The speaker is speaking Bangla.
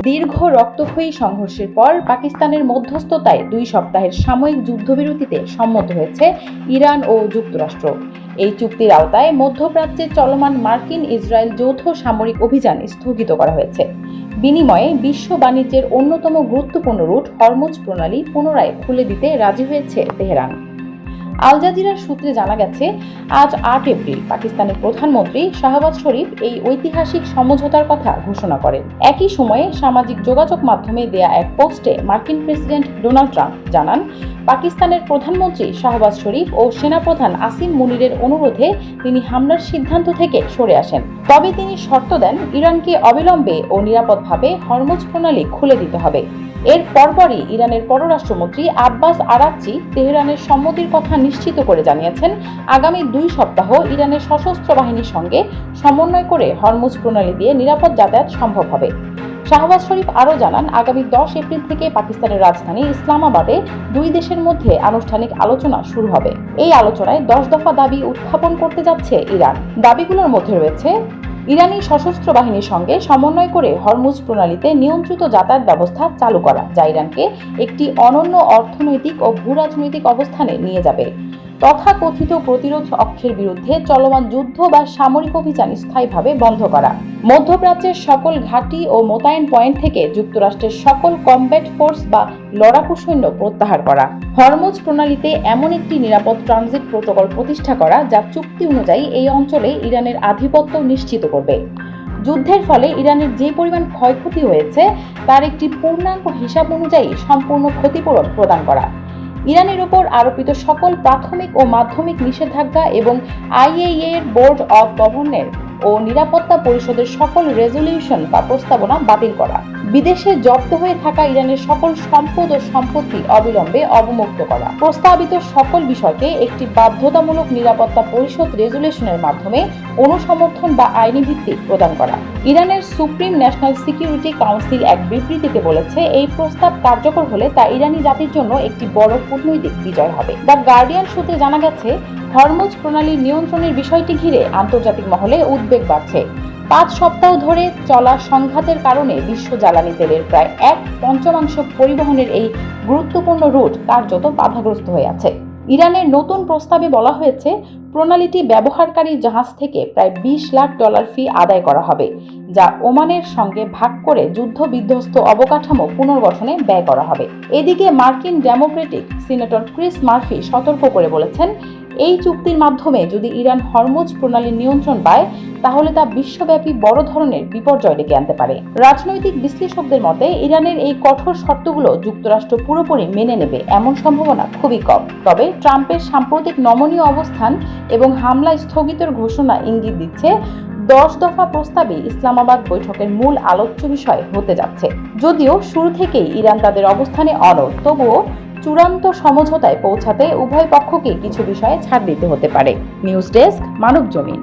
দীর্ঘ রক্তক্ষয়ী সংঘর্ষের পর পাকিস্তানের মধ্যস্থতায় 2 সপ্তাহের সাময়িক যুদ্ধবিরতিতে সম্মত হয়েছে ইরান ও যুক্তরাষ্ট্র। এই চুক্তির আওতায় মধ্যপ্রাচ্যে চলমান মার্কিন ইসরায়েল যৌথ সামরিক অভিযান স্থগিত করা হয়েছে। বিনিময়ে বিশ্ব বাণিজ্যের অন্যতম গুরুত্বপূর্ণ রুট হরমুজ প্রণালী পুনরায় খুলে দিতে রাজি হয়েছে তেহরান। আল জাজিরার সূত্রে জানা গেছে, আজ 8 এপ্রিল পাকিস্তানের প্রধানমন্ত্রী শাহবাজ শরীফ এই ঐতিহাসিক সমঝোতার কথা ঘোষণা করেন। একই সময়ে সামাজিক যোগাযোগ মাধ্যমে দেয়া এক পোস্টে মার্কিন প্রেসিডেন্ট ডোনাল্ড ট্রাম্প জানান, পাকিস্তানের প্রধানমন্ত্রী শাহবাজ শরীফ ও সেনাপ্রধান আসিম মুনিরের অনুরোধে তিনি হামলার সিদ্ধান্ত থেকে সরে আসেন। তবে তিনি শর্ত দেন, ইরানকে অবিলম্বে ও নিরাপদভাবে হরমুজ প্রণালী খুলে দিতে হবে। এর পরপরই ইরানের পররাষ্ট্রমন্ত্রী আব্বাস আরাকচি তেহরানের সম্মতির কথা নিশ্চিত করে জানিয়েছেন, আগামী 2 সপ্তাহ ইরানের সশস্ত্র বাহিনীর সঙ্গে সমন্বয় করে হরমুজ প্রণালী দিয়ে নিরাপদ যাতায়াত সম্ভব হবে। শাহবাজ শরীফ আরও জানান, আগামী 10 এপ্রিল থেকে পাকিস্তানের রাজধানী ইসলামাবাদে 2 দেশের মধ্যে আনুষ্ঠানিক আলোচনা শুরু হবে। এই আলোচনায় 10 দফা দাবি উত্থাপন করতে যাচ্ছে ইরান। দাবিগুলোর মধ্যে রয়েছে ইরানি সশস্ত্র বাহিনীর সঙ্গে সমন্বয় করে হরমুজ প্রণালীতে নিয়ন্ত্রিত যাতায়াত ব্যবস্থা চালু করা, যা ইরানকে একটি অনন্য অর্থনৈতিক ও ভূরাজনৈতিক অবস্থানে নিয়ে যাবে। তথাকথিত প্রতিরোধ অক্ষের বিরুদ্ধে চলমান যুদ্ধ বা সামরিক অভিযান স্থায়ীভাবে বন্ধ করা, মধ্যপ্রাচ্যের সকল ঘাঁটি ও মোতায়েন পয়েন্ট থেকে যুক্তরাষ্ট্রের সকল কমব্যাট ফোর্স বা লড়াকু সৈন্য প্রত্যাহার করা, হরমুজ প্রণালীতে এমন একটি নিরাপদ ট্রানজিট প্রোটোকল প্রতিষ্ঠা করা যা চুক্তি অনুযায়ী এই অঞ্চলে ইরানের আধিপত্য নিশ্চিত করবে। যুদ্ধের ফলে ইরানের যে পরিমাণ ক্ষয়ক্ষতি হয়েছে তার একটি পূর্ণাঙ্গ হিসাব অনুযায়ী সম্পূর্ণ ক্ষতিপূরণ প্রদান করা, ইরানের উপর আরোপিত সকল প্রাথমিক ও মাধ্যমিক নিষেধাজ্ঞা এবং IAEA এর বোর্ড অব গভর্নর ও নিরাপত্তা পরিষদের সকল রেজলিউশন বা প্রস্তাবনা বাতিল করা, বিদেশে জব্দ হয়ে থাকা ইরানের সকল সম্পদ ও সম্পত্তি অবিলম্বে অবমুক্ত করা, প্রস্তাবিত সকল বিষয়কে একটি বাধ্যতামূলক নিরাপত্তা পরিষদ রেজলিউশনের মাধ্যমে অনুসমর্থন বা আইনি ভিত্তি প্রদান করা। ইরানের সুপ্রিম ন্যাশনাল সিকিউরিটি কাউন্সিল এক বিবৃতিতে বলেছে, এই প্রস্তাব কার্যকর হলে তা ইরানি জাতির জন্য একটি বড় কূটনৈতিক বিজয় হবে। দ্য গার্ডিয়ান সূত্রে জানা গেছে, হরমুজ প্রণালীর নিয়ন্ত্রণের বিষয়টি ঘিরে আন্তর্জাতিক মহলে উদ্বেগ বাড়ছে। 5 সপ্তাহ ধরে চলা সংঘাতের কারণে বিশ্ব জ্বালানি তেলের প্রায় 1/5 পরিবহনের এই গুরুত্বপূর্ণ রুট কার্যত বাধাগ্রস্ত হয়ে আছে। ইরানের নতুন প্রস্তাবে বলা হয়েছে, প্রণালীটি ব্যবহারকারী জাহাজ থেকে প্রায় $20 লাখ ফি আদায় করা হবে, যা ওমানের সঙ্গে ভাগ করে যুদ্ধ বিধ্বস্ত অবকাঠামো পুনর্গঠনে ব্যয় করা হবে। এদিকে মার্কিন ডেমোক্রেটিক সিনেটর ক্রিস মার্ফি সতর্ক করে বলেছেন, এই চুক্তির মাধ্যমে যদি ইরান হরমুজ প্রণালীর নিয়ন্ত্রণ পায় তাহলে তা বিশ্বব্যাপী বড় ধরনের বিপর্যয় ডেকে আনতে পারে। রাজনৈতিক বিশ্লেষকদের মতে ইরানের এই কঠোর শর্তগুলো যুক্তরাষ্ট্র পুরোপুরি মেনে নেবে এমন সম্ভাবনা খুবই কম। তবে ট্রাম্পের সাম্প্রতিক নমনীয় অবস্থান এবং হামলা স্থগিতের ঘোষণা ইঙ্গিত দিচ্ছে 10 দফা প্রস্তাবে ইসলামাবাদ বৈঠকের মূল আলোচ্য বিষয় হতে যাচ্ছে। যদিও শুরু থেকেই ইরান তাদের অবস্থানে অনড়, তবুও চূড়ান্ত সমঝোতায় পৌঁছাতে উভয় পক্ষকে কিছু বিষয়ে ছাড় দিতে হতে পারে। News desk, Manabzamin.